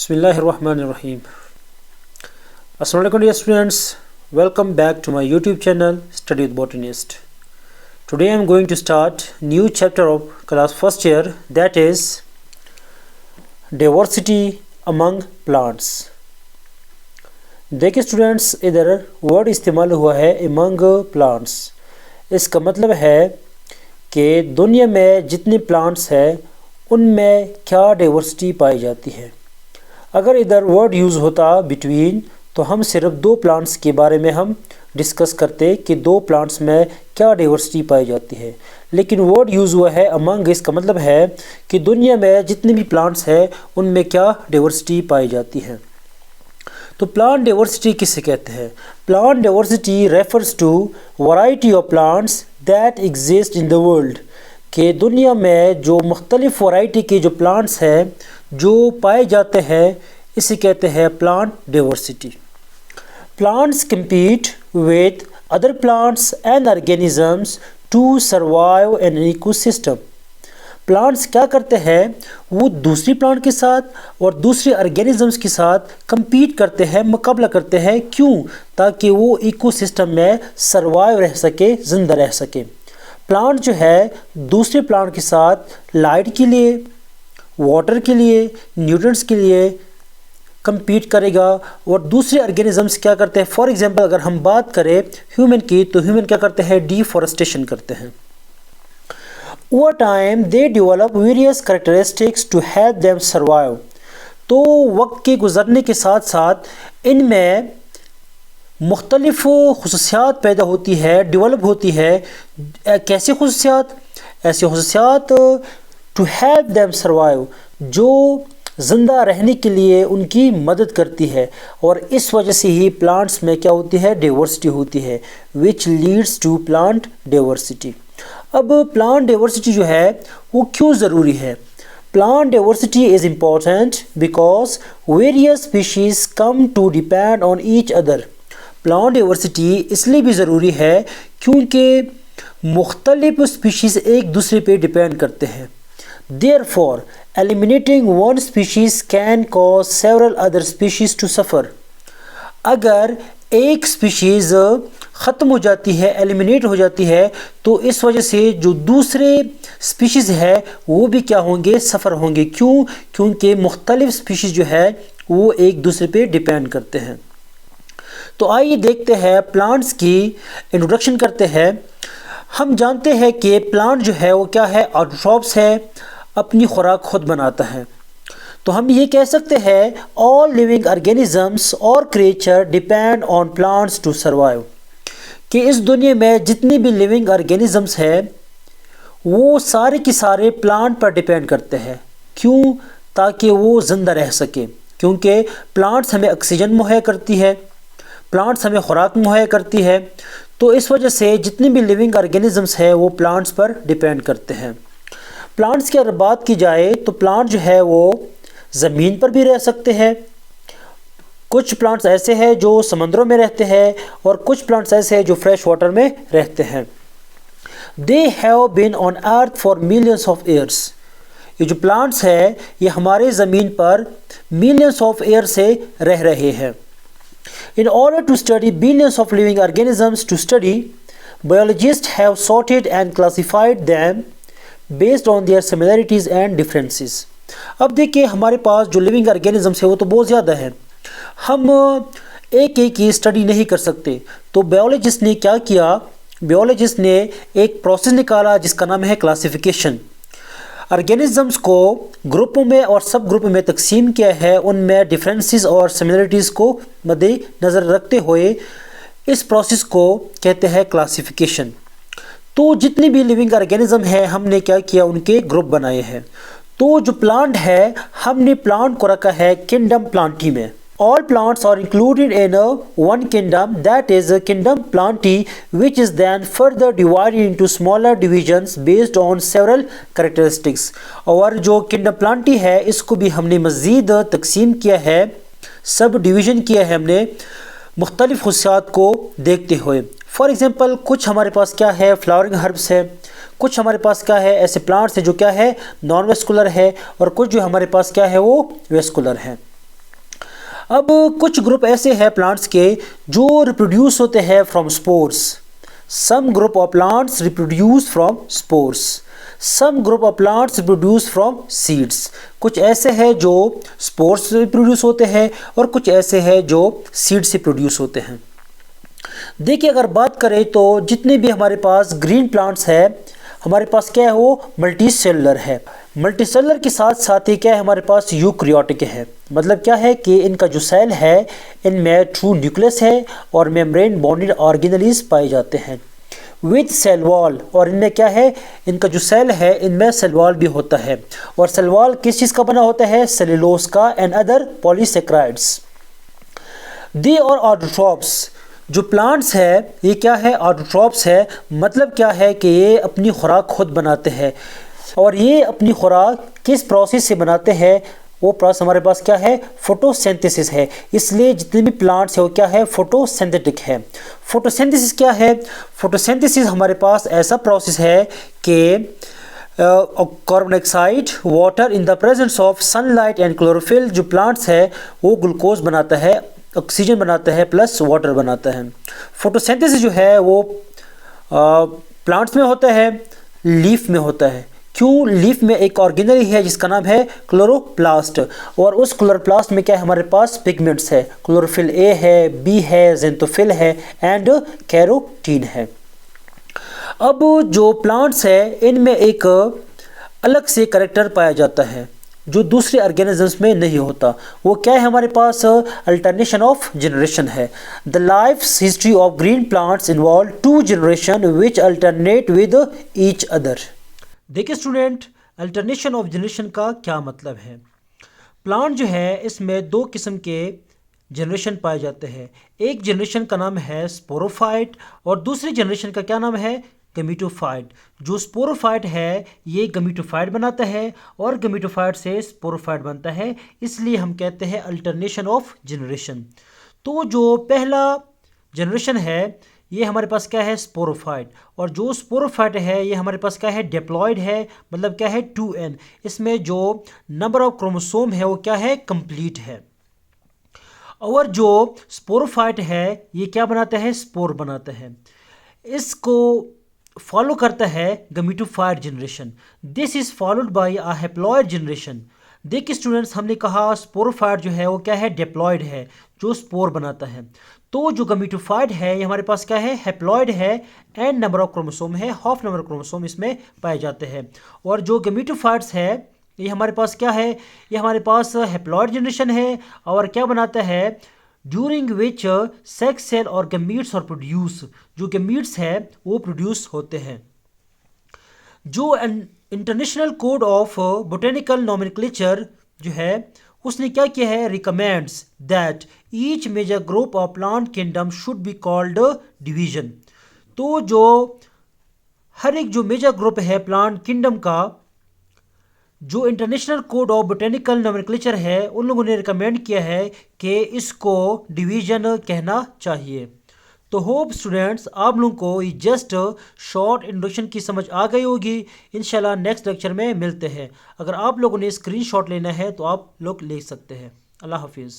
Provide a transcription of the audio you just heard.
Bismillahirrahmanirrahim. Assalamu alaikum dear students. Welcome back to my YouTube channel Study with Botanist. Today I am going to start new chapter of class first year, that is diversity among plants. देखिए students, इधर word इस्तेमाल हुआ है among plants. इसका मतलब है कि दुनिया में जितने प्लांट्स हैं उनमें क्या डाइवर्सिटी पाई जाती है। अगर इधर वर्ड यूज़ होता बिटवीन तो हम सिर्फ दो प्लांट्स के बारे में हम डिस्कस करते कि दो प्लांट्स में क्या डाइवर्सिटी पाई जाती है, लेकिन वर्ड यूज़ हुआ है अमंग। इसका मतलब है कि दुनिया में जितने भी प्लांट्स हैं उनमें क्या डाइवर्सिटी पाई जाती है। तो प्लांट डाइवर्सिटी किसे कहते हैं? Plant diversity refers to variety of plants that exist in the world, कि दुनिया में जो मुख्तलिफ वैरायटी के जो प्लांट्स हैं जो पाए जाते हैं इसे कहते हैं plant diversity. Plants compete with other plants and organisms to survive in an ecosystem. Plants क्या करते हैं? वो दूसरी प्लांट के साथ और दूसरे ऑर्गेनिजम्स के साथ compete करते हैं, मुकाबला करते हैं। क्यों? ताकि वो इकोसिस्टम में सर्वाइव रह सके, ज़िंदा रह सके। प्लांट जो है दूसरे प्लांट के साथ लाइट के लिए, वाटर के लिए, न्यूट्रिएंट्स के लिए compete करेगा। और दूसरे ऑर्गेनिजम्स क्या करते हैं? फॉर एग्जांपल अगर हम बात करें ह्यूमन की, तो ह्यूमन क्या करते हैं? डिफॉरेस्टेशन करते हैं। Over time they develop various characteristics to help them survive. तो वक्त के गुजरने के साथ साथ इनमें मुख्तलिफ खुसूसियात पैदा होती है, डेवलप होती है। कैसे खुसूसियात? ऐसे खुसूसियात टू हेल्प देम सर्वाइव, जो ज़िंदा रहने के लिए उनकी मदद करती है। और इस वजह से ही प्लांट्स में क्या होती है? डाइवर्सिटी होती है, which leads to plant diversity. अब प्लांट डाइवर्सिटी जो है वो क्यों ज़रूरी है? Plant diversity is important because various species come to depend on each other. Plant diversity इसलिए भी ज़रूरी है क्योंकि मुख्तलिफ स्पीशीज़ एक दूसरे पे डिपेंड करते हैं। Therefore, eliminating one species can cause several other species to suffer. अगर एक स्पीशीज़ ख़त्म हो जाती है, एलिमिनेट हो जाती है, तो इस वजह से जो दूसरे स्पीशीज़ है वो भी क्या होंगे? सफ़र होंगे। क्यों? क्योंकि मुख्तलिफ स्पीशीज़ जो है वो एक दूसरे पे डिपेंड करते हैं। तो आइए देखते हैं, प्लांट्स की इंट्रोडक्शन करते हैं। हम जानते हैं कि प्लांट जो है वो क्या है? ऑटोट्रॉफ्स है, अपनी खुराक खुद बनाता है। तो हम ये कह सकते हैं ऑल लिविंग ऑर्गेनिजम्स और creature depend on plants to survive, कि इस दुनिया में जितनी भी लिविंग ऑर्गेनिजम्स हैं वो सारे के सारे प्लांट पर डिपेंड करते हैं। क्यों? ताकि वो ज़िंदा रह सके। क्योंकि प्लांट्स हमें ऑक्सीजन मुहैया करती है, प्लांट्स हमें खुराक मुहैया करती है। तो इस वजह से जितनी भी लिविंग ऑर्गेनिजम्स हैं वो प्लांट्स पर डिपेंड करते हैं। प्लांट्स की अगर बात की जाए तो प्लांट जो है वो ज़मीन पर भी रह सकते हैं। कुछ प्लांट्स ऐसे हैं जो समंदरों में रहते हैं और कुछ प्लांट्स ऐसे हैं जो फ्रेश वाटर में रहते हैं। They have been on earth for millions of years. ये जो प्लांट्स हैं ये हमारे ज़मीन पर मिलियंस ऑफ ईयर से रह रहे हैं। In order to study billions of living organisms to study, biologists have sorted and classified them based on their similarities and differences. अब देखिए हमारे पास जो लिविंग ऑर्गेनिजम्स है वो तो बहुत ज़्यादा है, हम एक एक की स्टडी नहीं कर सकते। तो बायोलॉजिस्ट ने क्या किया? बायोलॉजिस्ट ने एक प्रोसेस निकाला जिसका नाम है क्लासिफिकेशन। ऑर्गेनिजम्स को ग्रुपों में और सब ग्रुप में तकसीम किया है, उनमें डिफरेंसेस और सिमिलरिटीज़ को मद्देनज़र रखते हुए इस प्रोसेस को कहते हैं क्लासिफिकेशन। तो जितने भी लिविंग ऑर्गेनिज्म है हमने क्या किया? उनके ग्रुप बनाए हैं। तो जो प्लांट है हमने प्लांट को रखा है किंगडम प्लांटी में। All plants are included in one kingdom, that is kingdom Plantae, which is then further divided into smaller divisions based on several characteristics. और जो kingdom Plantae है इसको भी हमने मज़ीद तकसीम किया है, सब डिवीज़न किया है हमने मुख्तलिफ खुसूसियात को देखते हुए। फॉर एग्ज़ाम्पल कुछ हमारे पास क्या है? फ्लावरिंग हर्ब्स है, कुछ हमारे पास क्या है? ऐसे प्लांट्स हैं जो क्या है? नॉन वेस्कुलर है, और कुछ जो हमारे पास क्या है वो वेस्कुलर है। अब कुछ ग्रुप ऐसे हैं प्लांट्स के जो रिप्रोड्यूस होते हैं from spores. Some group of plants reproduce from spores, some group of plants reproduce from seeds. कुछ ऐसे हैं जो स्पोर्स से प्रोड्यूस होते हैं और कुछ ऐसे हैं जो सीड से प्रोड्यूस होते हैं। देखिए, अगर बात करें तो जितने भी हमारे पास ग्रीन प्लांट्स है, हमारे पास क्या है, वो मल्टी सेलुलर है। मल्टी सेलुलर के साथ साथ ही क्या है, हमारे पास यूकैरियोटिक है। मतलब क्या है कि इनका जो सेल है इनमें ट्रू न्यूक्लियस है और मेम्ब्रेन बॉन्डेड ऑर्गेनेलीज पाए जाते हैं विद सेल वॉल। और इनमें क्या है, इनका जो सेल है इनमें सेल वॉल भी होता है। और सेल वॉल किस चीज़ का बना होता है, सेलुलोज का एंड अदर पॉलीसेक्राइड्स। दे और ऑटोट्रॉप्स, जो प्लांट्स है ये क्या है, ऑटोट्रॉप्स है। मतलब क्या है कि ये अपनी खुराक खुद बनाते हैं। और ये अपनी खुराक किस प्रोसेस से बनाते हैं, वो प्रोसेस हमारे पास क्या है, फोटोसिंथेसिस है। इसलिए जितने भी प्लांट्स है वो क्या है, फोटोसिंथेटिक है। फोटोसिंथेसिस क्या है, फोटोसिंथेसिस हमारे पास ऐसा प्रोसेस है कि carbon dioxide, water in the presence of sunlight and chlorophyll, जो प्लांट्स है वो ग्लूकोज बनाता है, ऑक्सीजन बनाता है प्लस वाटर बनाता है। फोटोसिंथेसिस जो है वो प्लांट्स में होता है, लीफ में होता है। क्यों, लीफ में एक ऑर्गेनेली है जिसका नाम है क्लोरोप्लास्ट। और उस क्लोरोप्लास्ट में क्या है, हमारे पास पिगमेंट्स है, क्लोरोफिल ए है, बी है, जेंथोफिल है एंड कैरोटीन है। अब जो प्लांट्स है इनमें एक अलग से कैरेक्टर पाया जाता है जो दूसरे ऑर्गेनिजम्स में नहीं होता। वो क्या है, हमारे पास अल्टरनेशन ऑफ जनरेशन है। The life history of green plants involve two generation which alternate with each other. देखिए स्टूडेंट, अल्टरनेशन ऑफ जनरेशन का क्या मतलब है। प्लांट जो है इसमें दो किस्म के जनरेशन पाए जाते हैं। एक जनरेशन का नाम है स्पोरोफाइट और दूसरी जनरेशन का क्या नाम है, गमीटोफाइट। जो स्पोरोफाइट है ये गमीटोफाइट बनाता है और गमीटोफाइट से स्पोरोफाइट बनता है, इसलिए हम कहते हैं अल्टरनेशन ऑफ जनरेशन। तो जो पहला जनरेशन है ये हमारे पास क्या है, स्पोरोफाइट। और जो स्पोरोफाइट है ये हमारे पास क्या है, डिप्लॉयड है। मतलब क्या है, 2n। इसमें जो नंबर ऑफ क्रोमोसोम है वो क्या है, कंप्लीट है। और जो स्पोरोफाइट है ये क्या बनाता है, स्पोर बनाता है। इसको फॉलो करता है gametophyte generation. This is followed by a haploid generation. देखिए स्टूडेंट्स, हमने कहा स्पोरोफाइट जो है वो क्या है, डिप्लॉयड है, जो स्पोर बनाता है। तो जो गमीटोफाइट है ये हमारे पास क्या है, हैप्लॉयड है एंड नंबर ऑफ क्रोमोसोम है, हाफ नंबर ऑफ क्रोमोसोम इसमें पाए जाते हैं। और जो गमीटोफाइट्स है ये हमारे पास क्या है, ये हमारे पास हैप्लॉयड जनरेशन है। और क्या बनाता है, ड्यूरिंग विच सेक्स सेल और गमीट्स और प्रोड्यूस, जो गमीट्स है वो प्रोड्यूस होते हैं। जो international code of botanical nomenclature जो है उसने क्या किया है, recommends that each major group of plant kingdom should be called division. तो जो हर एक जो मेजर ग्रुप है प्लांट किंगडम का, जो international code of botanical nomenclature है उन लोगों ने रिकमेंड किया है कि इसको डिवीजन कहना चाहिए। तो होप स्टूडेंट्स आप लोगों को ये जस्ट शॉर्ट इंट्रोडक्शन की समझ आ गई होगी। इंशाल्लाह नेक्स्ट लेक्चर में मिलते हैं। अगर आप लोगों ने स्क्रीनशॉट लेना है तो आप लोग ले सकते हैं। अल्लाह हाफिज़।